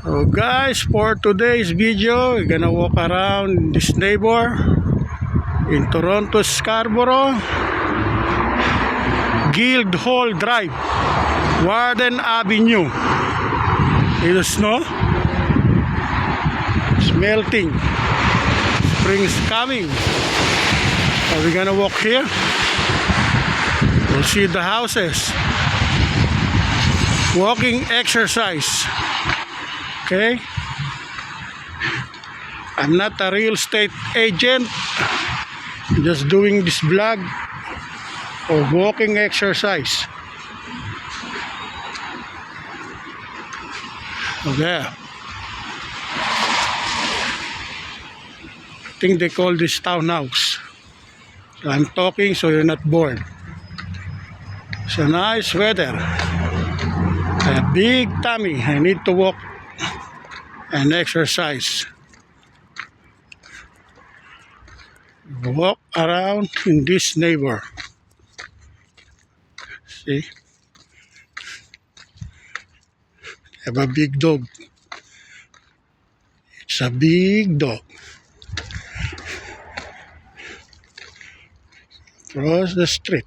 So guys, for today's video, we're gonna walk around this neighbor in Toronto, Scarborough, Guildhall Drive, Warden Avenue. The snow is melting, spring's coming. So we're gonna walk here. We'll see the houses. Walking exercise. Okay, I'm not a real estate agent, I'm just doing this vlog of walking exercise. Okay, I think they call this townhouse. So I'm talking so you're not bored. It's a nice weather. A big tummy, I need to walk and exercise. Walk around in this neighbor. See? Have a big dog. It's a big dog. Across the street.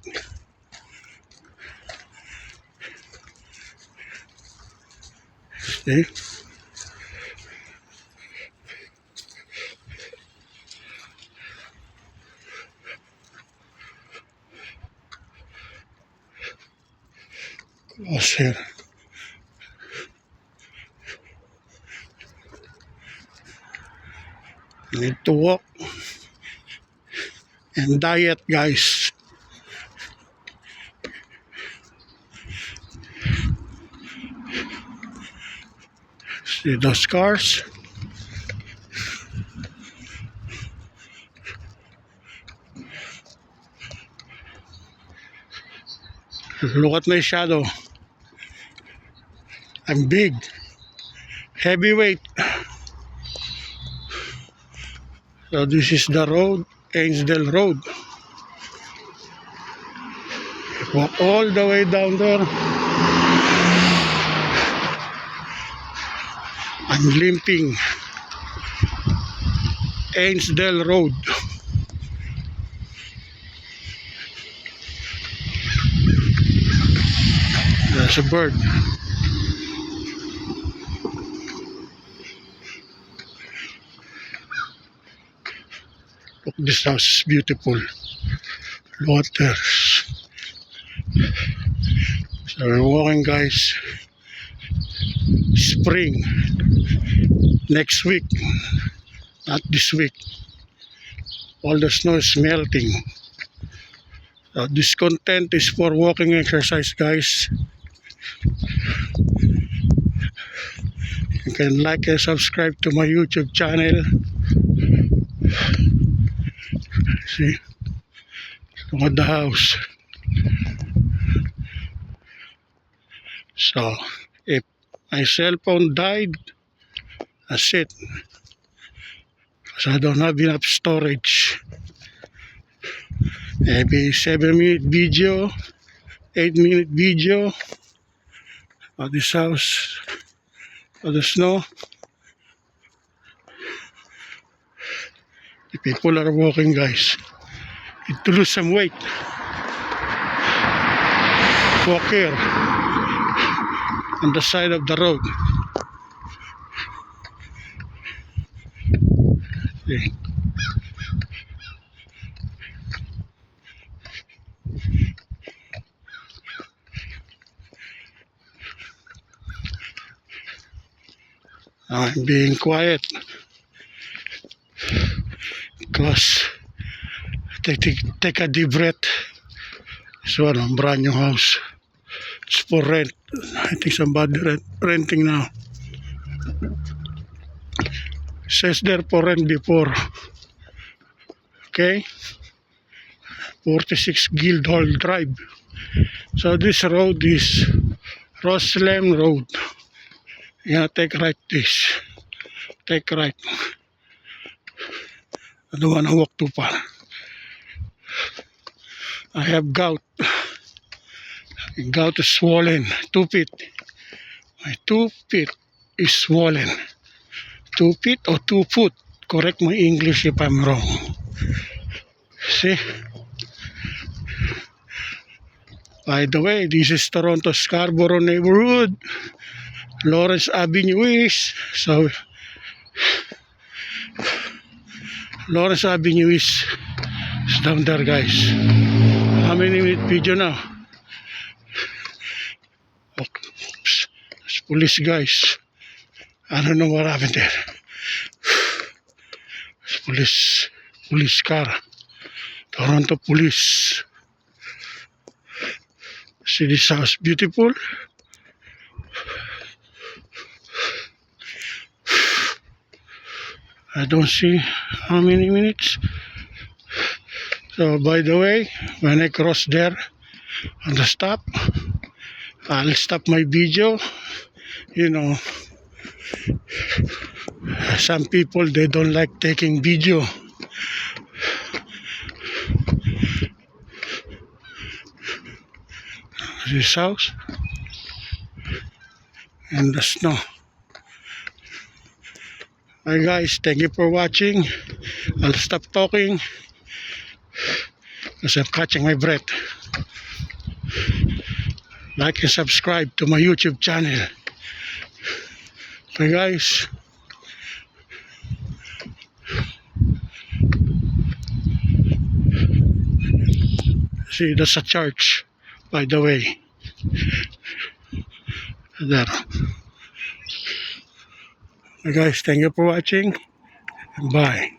See? Close here. Need to walk and diet, guys. See those cars? Look at my shadow. I'm big, heavyweight. So this is the road, Ainsdale Road. Walk all the way down there. I'm limping. Ainsdale Road. There's a bird. Look, this house is beautiful. Waters. So we're walking, guys. Spring. Next week. Not this week. All the snow is melting. So this content is for walking exercise, guys. You can like and subscribe to my YouTube channel. See, look at the house. So if my cell phone died, that's it, because I don't have enough storage. Maybe 7-minute video, 8-minute video of this house, of the snow. The people are walking, guys. Need to lose some weight. Walk here on the side of the road. See. I'm being quiet because take a deep breath. This one, a brand new house. It's for rent. I think somebody renting now. Says there for rent before. Okay, 46 Guildhall Drive. So this road is Roslem Road. Yeah, take right this. Take right. I don't want to walk too far. I have gout. My gout is swollen. 2 feet. My 2 feet is swollen. 2 feet or 2 foot. Correct my English if I'm wrong. See? By the way, this is Toronto Scarborough neighborhood. Lawrence Avenue East. So, Lawrence Avenue is down there, guys. How many minute video now? Oops. There's police, guys. I don't know what happened there. There's police car. Toronto Police. See this house, beautiful. I don't see how many minutes. So by the way, when I cross there on the stop, I'll stop my video. You know, some people, they don't like taking video. This house and the snow. Hi guys, thank you for watching. I'll stop talking because I'm catching my breath. Like and subscribe to my YouTube channel. Okay guys. See, that's a church, by the way. There. Okay guys, thank you for watching. Bye.